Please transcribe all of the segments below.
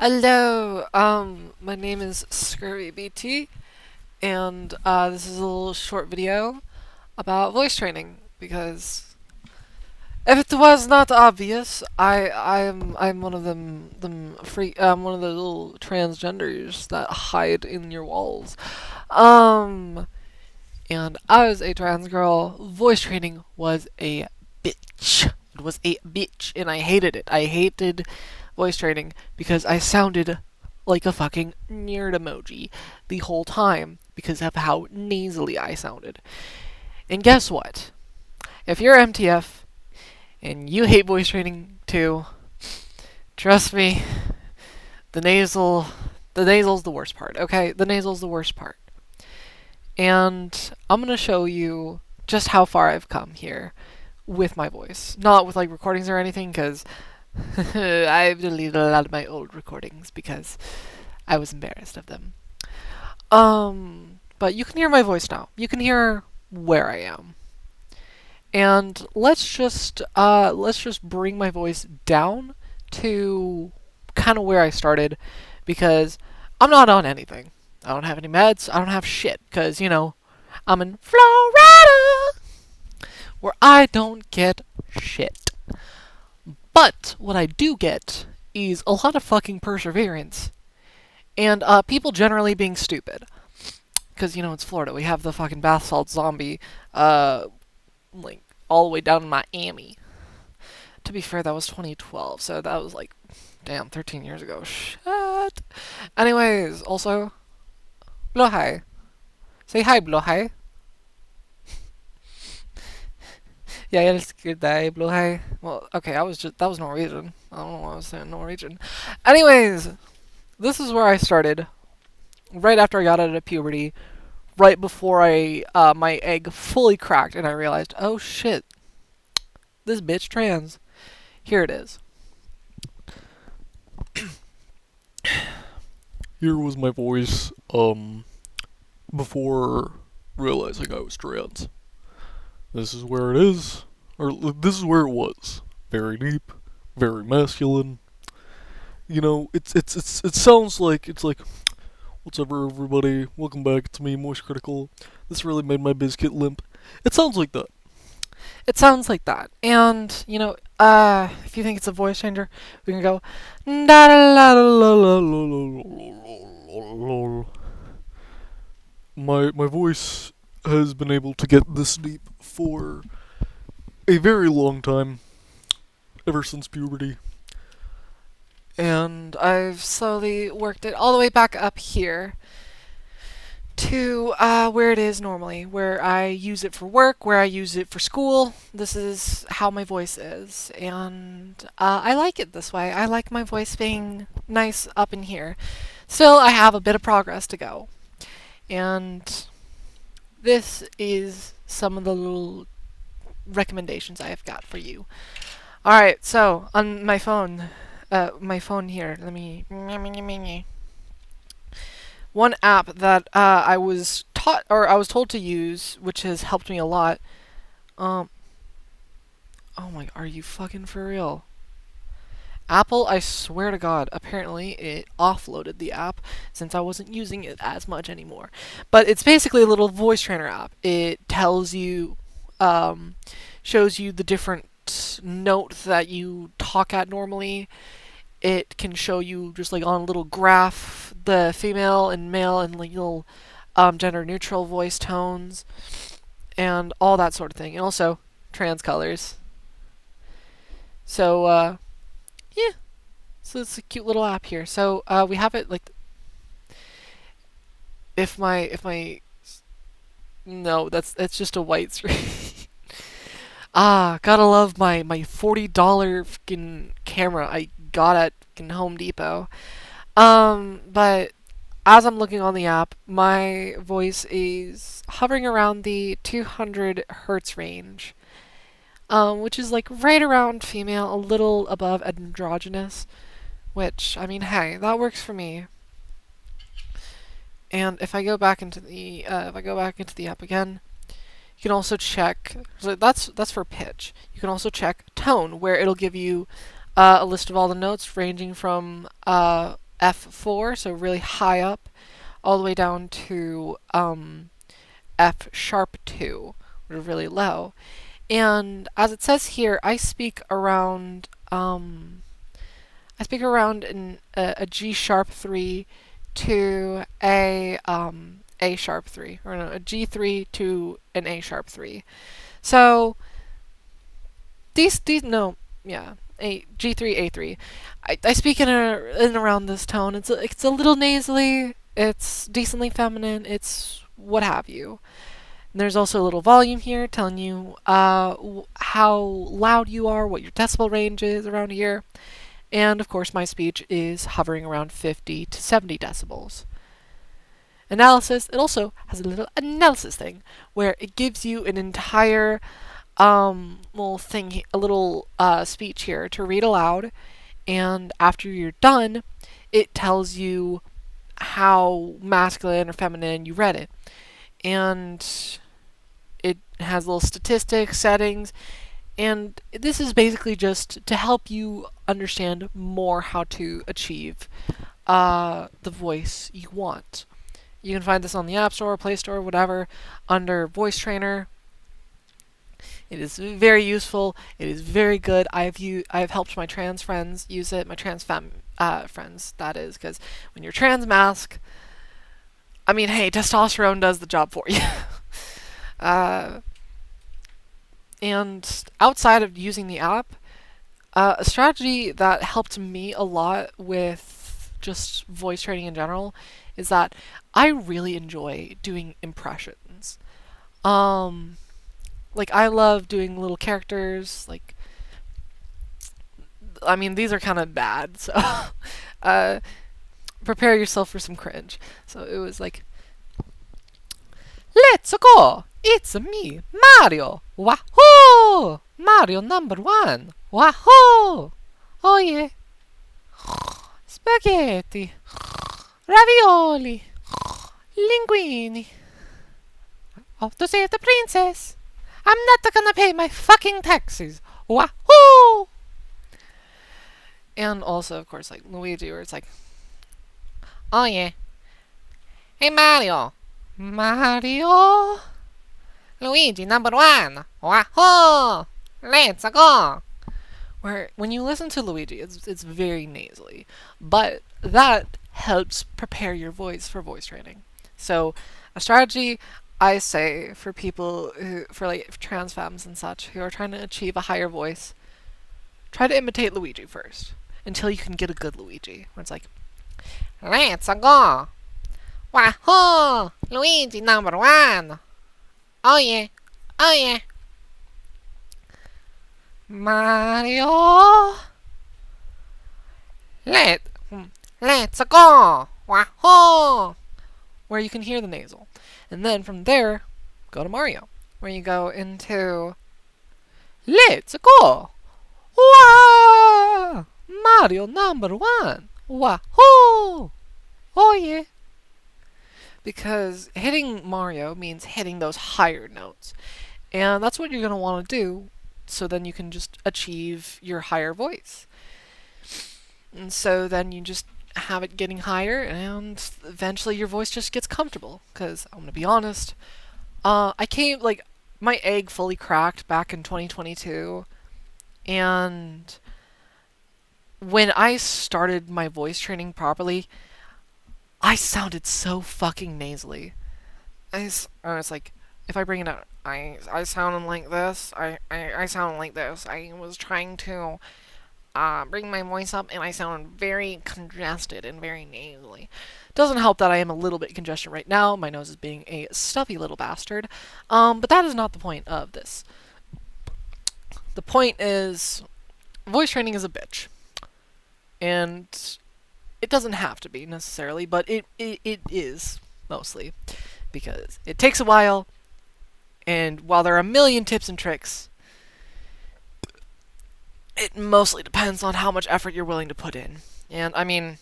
Hello, my name is ScurvyBT, and this is a little short video about voice training, because if it was not obvious, I'm one of I'm one of the little transgenders that hide in your walls. Um, and as a trans girl, voice training was a bitch. It was a bitch, and I hated it. I hated voice training because I sounded like a fucking nerd emoji the whole time because of how nasally I sounded. And guess what? If you're MTF and you hate voice training too, trust me, the nasal the nasal's the worst part, okay? The nasal's the worst part. And I'm going to show you just how far I've come here with my voice. Not with like recordings or anything, because I've deleted a lot of my old recordings because I was embarrassed of them. But you can hear my voice now. You can hear where I am. And let's just bring my voice down to kind of where I started, because I'm not on anything. I don't have any meds. I don't have shit, because I'm in Florida, where I don't get shit. But what I do get is a lot of fucking perseverance and people generally being stupid. Because it's Florida. We have the fucking bath salt zombie, like all the way down in Miami. To be fair, that was 2012, so that was like, damn, 13 years ago. Shit. Anyways, also, blow hi. Say hi, blow hi. Yeah, it's good day, blow hi. Well, okay, that was Norwegian. I don't know why I was saying Norwegian. Anyways, this is where I started. Right after I got out of puberty, right before my egg fully cracked, and I realized, oh shit, this bitch trans. Here it is. Here was my voice, before realizing I was trans. This is where it is, or this is where it was. Very deep, very masculine. It sounds like it's like, what's up, everybody? Welcome back to me, Moist Critical. This really made my biscuit limp. It sounds like that. It sounds like that, and if you think it's a voice changer, we can go da la la la la My my voice has been able to get this deep for a very long time, ever since puberty. and I've slowly worked it all the way back up here to where it is normally, where I use it for work, where I use it for school. This is how my voice is, and I like it this way. I like my voice being nice up in here. Still, I have a bit of progress to go, and this is some of the little recommendations I have got for you. Alright, so on my phone here, let me. One app that I was taught, or I was told to use, which has helped me a lot. Um, oh my, are you fucking for real? Apple, I swear to God, apparently it offloaded the app since I wasn't using it as much anymore. But it's basically a little voice trainer app. It tells you, shows you the different notes that you talk at normally. It can show you just like on a little graph the female and male and like little gender neutral voice tones and all that sort of thing. And also trans colors. So yeah, so it's a cute little app here. So we have it like if my no, that's just a white screen. Gotta love my $40 fucking camera I got at fucking Home Depot. But as I'm looking on the app, my voice is hovering around the 200 hertz range, which is like right around female, a little above androgynous. Which, I mean, hey, that works for me. And if I go back into the app again, you can also check. So that's for pitch. You can also check tone, where it'll give you a list of all the notes ranging from F4, so really high up, all the way down to F sharp 2, which is really low. And as it says here, I speak around in a G sharp 3 to a sharp 3, or no, a G3 to an A sharp 3. So these no, yeah, a G3 A3. I speak in around this tone. It's a little nasally. It's decently feminine. It's what have you. And there's also a little volume here telling you how loud you are, what your decibel range is around here. And of course, my speech is hovering around 50 to 70 decibels. Analysis, it also has a little analysis thing where it gives you an entire little thing, a little speech here to read aloud. And after you're done, it tells you how masculine or feminine you read it. And it has little statistics, settings, and this is basically just to help you understand more how to achieve the voice you want. You can find this on the App Store, Play Store, whatever, under Voice Trainer. It is very useful. It is very good. I've helped my trans friends use it, my trans femme friends, that is, because when you're trans mask, I mean, hey, testosterone does the job for you. And outside of using the app, a strategy that helped me a lot with just voice training in general is that I really enjoy doing impressions. Like I love doing little characters. Like, I mean, these are kind of bad, so uh, prepare yourself for some cringe. So it was like, let's go! It's me, Mario! Wahoo! Mario #1! Wahoo! Oh yeah! Spaghetti! Ravioli! Linguini! Off to save the princess! I'm not gonna pay my fucking taxes! Wahoo! And also, of course, like Luigi, where it's like, oh yeah. Hey Mario! Mario! Luigi #1! Wahoo! Let's go! Where when you listen to Luigi, it's very nasally, but that helps prepare your voice for voice training. So, a strategy I say for people for like trans femmes and such who are trying to achieve a higher voice, try to imitate Luigi first until you can get a good Luigi. Where it's like, let's go! Wahoo! Luigi #1! Oh yeah! Oh yeah! Mario! Let, let's go! Wahoo! Where you can hear the nasal. And then from there, go to Mario. Where you go into let's go! Wah! Mario #1! Wahoo! Oh yeah! Because hitting Mario means hitting those higher notes. And that's what you're going to want to do so then you can just achieve your higher voice. And so then you just have it getting higher and eventually your voice just gets comfortable. Because I'm going to be honest, I came, like, my egg fully cracked back in 2022. And when I started my voice training properly, I sounded so fucking nasally. I was like, if I bring it out, I sounded like this. I sounded like this. I was trying to bring my voice up, and I sounded very congested and very nasally. Doesn't help that I am a little bit congested right now. My nose is being a stuffy little bastard. But that is not the point of this. The point is, voice training is a bitch. And it doesn't have to be necessarily, but it is mostly. Because it takes a while, and while there are a million tips and tricks, it mostly depends on how much effort you're willing to put in. And I mean,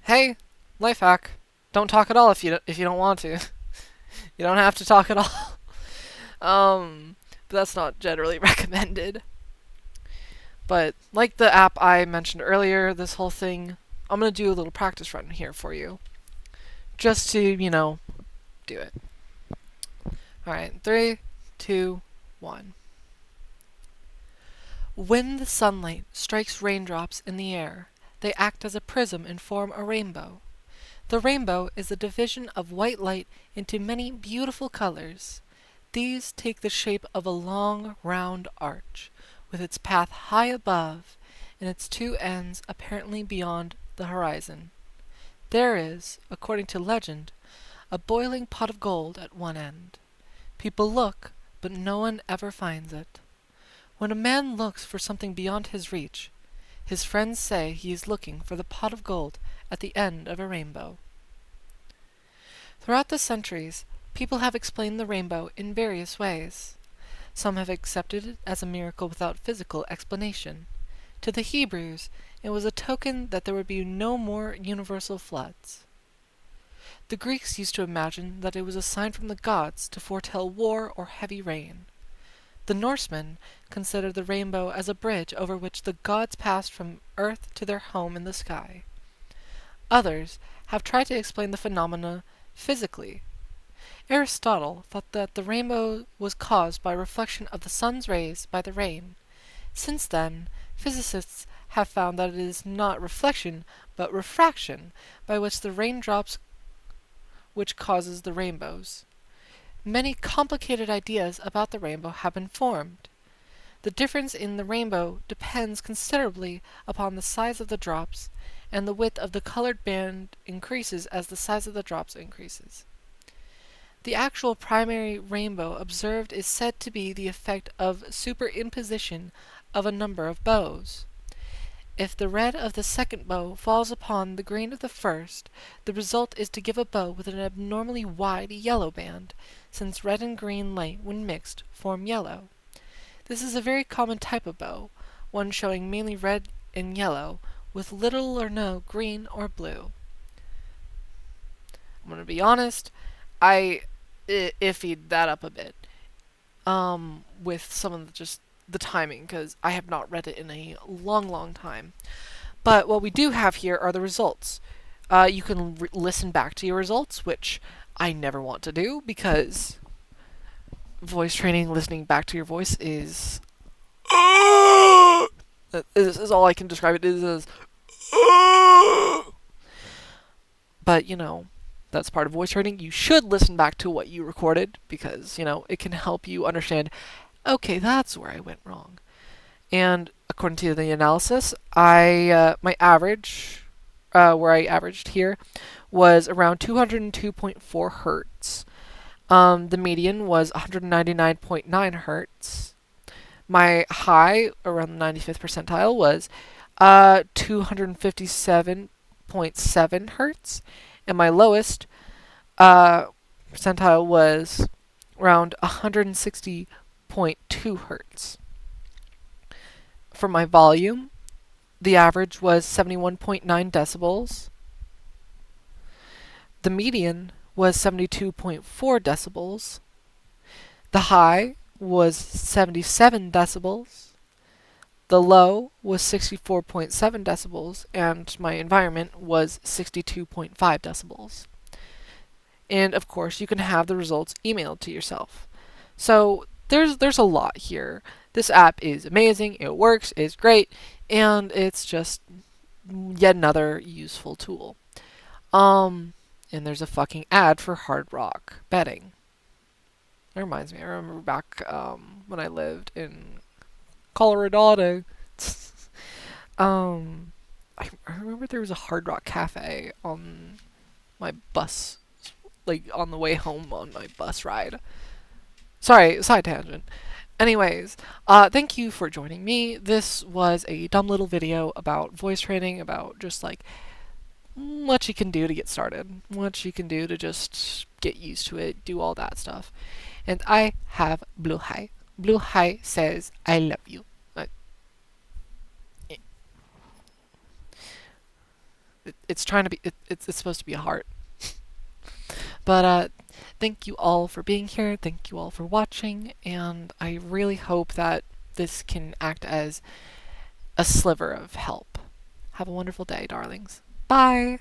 hey, life hack: don't talk at all if you don't want to. You don't have to talk at all. But that's not generally recommended. But like the app I mentioned earlier, this whole thing I'm gonna do a little practice run here for you, just to do it. All right, 3, 2, 1. When the sunlight strikes raindrops in the air, they act as a prism and form a rainbow. The rainbow is the division of white light into many beautiful colors. These take the shape of a long, round arch, with its path high above, and its two ends apparently beyond the horizon. There is, according to legend, a boiling pot of gold at one end. People look, but no one ever finds it. When a man looks for something beyond his reach, his friends say he is looking for the pot of gold at the end of a rainbow. Throughout the centuries, people have explained the rainbow in various ways. Some have accepted it as a miracle without physical explanation. To the Hebrews, it was a token that there would be no more universal floods. The Greeks used to imagine that it was a sign from the gods to foretell war or heavy rain. The Norsemen considered the rainbow as a bridge over which the gods passed from earth to their home in the sky. Others have tried to explain the phenomena physically. Aristotle thought that the rainbow was caused by reflection of the sun's rays by the rain. Since then, physicists have found that it is not reflection, but refraction, by which the raindrops which causes the rainbows. Many complicated ideas about the rainbow have been formed. The difference in the rainbow depends considerably upon the size of the drops, and the width of the colored band increases as the size of the drops increases. The actual primary rainbow observed is said to be the effect of superimposition of a number of bows. If the red of the second bow falls upon the green of the first, the result is to give a bow with an abnormally wide yellow band, since red and green light, when mixed, form yellow. This is a very common type of bow, one showing mainly red and yellow, with little or no green or blue. I'm going to be honest, I iffied that up a bit with some of the timing, because I have not read it in a long, long time. But what we do have here are the results. You can listen back to your results, which I never want to do, because voice training, listening back to your voice is... This is all I can describe it as. But, that's part of voice training. You should listen back to what you recorded, because, it can help you understand, okay, that's where I went wrong. And according to the analysis, my average, where I averaged here, was around 202.4 hertz. The median was 199.9 hertz. My high, around the 95th percentile, was 257.7 hertz. And my lowest percentile was around 160.2 hertz. For my volume, the average was 71.9 decibels. The median was 72.4 decibels. The high was 77 decibels. The low was 64.7 decibels, and my environment was 62.5 decibels. And of course, you can have the results emailed to yourself. So there's a lot here. This app is amazing, it works, it's great, and it's just yet another useful tool. And there's a fucking ad for Hard Rock betting. That reminds me, I remember back when I lived in Colorado. I remember there was a Hard Rock Cafe on my bus, like on the way home on my bus ride. Sorry, side tangent. Anyways, thank you for joining me. This was a dumb little video about voice training, about just like what you can do to get started, what you can do to just get used to it, do all that stuff. And I have Blue High. Blue High says, I love you. It's trying to be, it's supposed to be a heart. But thank you all for being here. Thank you all for watching. And I really hope that this can act as a sliver of help. Have a wonderful day, darlings. Bye.